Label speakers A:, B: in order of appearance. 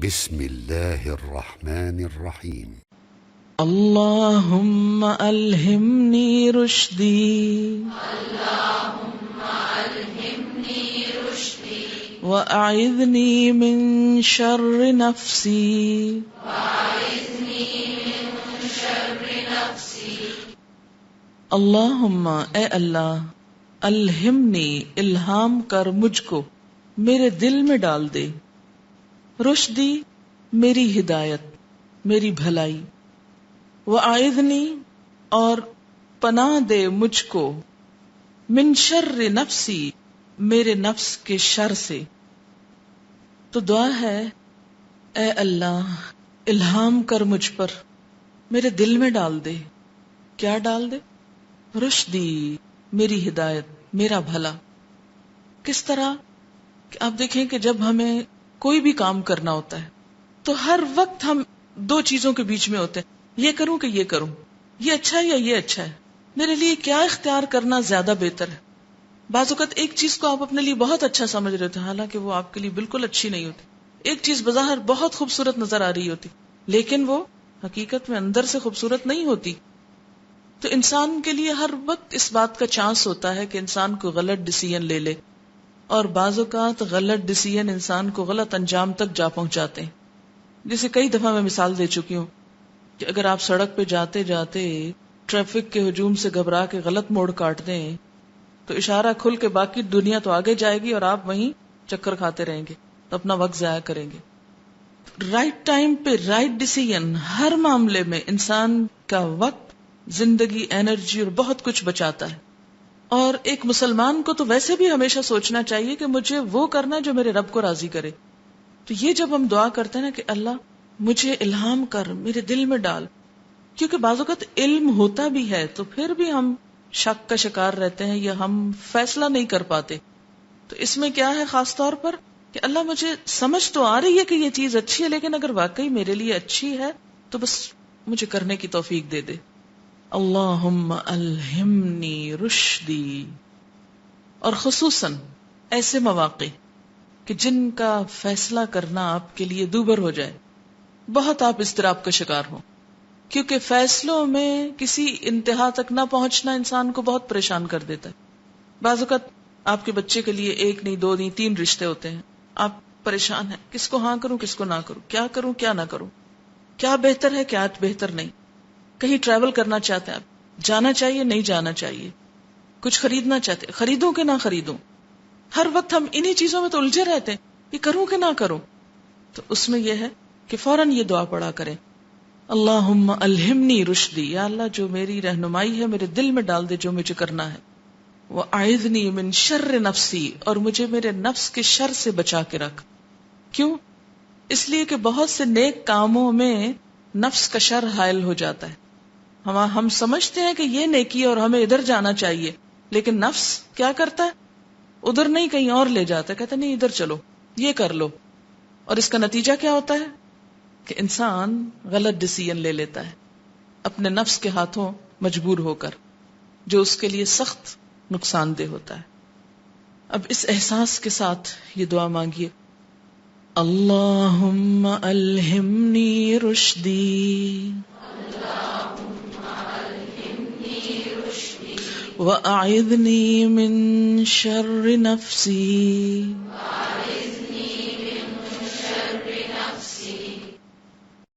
A: بسم اللہ الرحمن الرحیم.
B: اللہم الہمنی رشدی وأعذنی من شر نفسی اللہم اے اللہ الہمنی الہام کر مجھ کو، میرے دل میں ڈال دے، رشدی میری ہدایت، میری بھلائی، وأعذنی اور پناہ دے مجھ کو، من شر نفسی میرے نفس کے شر سے. تو دعا ہے اے اللہ الہام کر مجھ پر، میرے دل میں ڈال دے. کیا ڈال دے؟ رشدی میری ہدایت، میرا بھلا. کس طرح کہ آپ دیکھیں کہ جب ہمیں کوئی بھی کام کرنا ہوتا ہے تو ہر وقت ہم دو چیزوں کے بیچ میں ہوتے ہیں، یہ کروں کہ یہ کروں، یہ اچھا ہے یا یہ اچھا ہے، میرے لیے کیا اختیار کرنا زیادہ بہتر ہے. بعض اوقات ایک چیز کو آپ اپنے لیے بہت اچھا سمجھ رہے ہوتے ہیں، حالانکہ وہ آپ کے لیے بالکل اچھی نہیں ہوتی. ایک چیز بظاہر بہت خوبصورت نظر آ رہی ہوتی لیکن وہ حقیقت میں اندر سے خوبصورت نہیں ہوتی. تو انسان کے لیے ہر وقت اس بات کا چانس ہوتا ہے کہ انسان کو غلط ڈیسیژن لے لے، اور بعض اوقات غلط ڈیسیژن انسان کو غلط انجام تک جا پہنچاتے ہیں. جسے کئی دفعہ میں مثال دے چکی ہوں کہ اگر آپ سڑک پہ جاتے جاتے ٹریفک کے ہجوم سے گھبرا کے غلط موڑ کاٹ دیں تو اشارہ کھل کے باقی دنیا تو آگے جائے گی اور آپ وہیں چکر کھاتے رہیں گے، اپنا وقت ضائع کریں گے. رائٹ ٹائم پہ رائٹ ڈیسیژن ہر معاملے میں انسان کا وقت، زندگی، انرجی اور بہت کچھ بچاتا ہے. اور ایک مسلمان کو تو ویسے بھی ہمیشہ سوچنا چاہیے کہ مجھے وہ کرنا جو میرے رب کو راضی کرے. تو یہ جب ہم دعا کرتے ہیں نا کہ اللہ مجھے الہام کر، میرے دل میں ڈال، کیونکہ بعض اوقات علم ہوتا بھی ہے تو پھر بھی ہم شک کا شکار رہتے ہیں یا ہم فیصلہ نہیں کر پاتے. تو اس میں کیا ہے خاص طور پر کہ اللہ مجھے سمجھ تو آ رہی ہے کہ یہ چیز اچھی ہے، لیکن اگر واقعی میرے لیے اچھی ہے تو بس مجھے کرنے کی توفیق دے دے. اللہم الہمنی رشدی. اور خصوصاً ایسے مواقع کہ جن کا فیصلہ کرنا آپ کے لیے دوبر ہو جائے، بہت آپ اضطراب کا شکار ہوں، کیونکہ فیصلوں میں کسی انتہا تک نہ پہنچنا انسان کو بہت پریشان کر دیتا ہے. بعض اوقات آپ کے بچے کے لیے ایک نہیں، دو نہیں، 3 رشتے ہوتے ہیں، آپ پریشان ہیں کس کو ہاں کروں کس کو نہ کروں کیا نہ کروں، کیا بہتر ہے کیا بہتر نہیں. کہیں ٹریول کرنا چاہتے ہیں آپ، جانا چاہیے نہیں جانا چاہیے، کچھ خریدنا چاہتے خریدوں کہ نہ خریدوں، ہر وقت ہم انہی چیزوں میں تو الجھے رہتے ہیں، یہ کروں کہ نہ کروں. تو اس میں یہ ہے کہ فوراً یہ دعا پڑھا کریں، اللہم الہمنی رشدی، یا اللہ جو میری رہنمائی ہے میرے دل میں ڈال دے جو مجھے کرنا ہے. وَأَعِذْنِي مِن شَرِّ نَفْسِي، اور مجھے میرے نفس کے شر سے بچا کے رکھ. کیوں؟ اس لیے کہ بہت سے نیک کاموں میں نفس کا شر حائل ہو جاتا ہے. ہم سمجھتے ہیں کہ یہ نیکی اور ہمیں ادھر جانا چاہیے، لیکن نفس کیا کرتا ہے؟ ادھر نہیں کہیں اور لے جاتا ہے، کہتا نہیں ادھر چلو یہ کر لو. اور اس کا نتیجہ کیا ہوتا ہے کہ انسان غلط ڈیسیژن لے لیتا ہے اپنے نفس کے ہاتھوں مجبور ہو کر، جو اس کے لیے سخت نقصان دہ ہوتا ہے. اب اس احساس کے ساتھ یہ دعا مانگیے، اللہم الہمنی رشدی وَأَعِذْنِي مِن شَرِّ نَفْسِي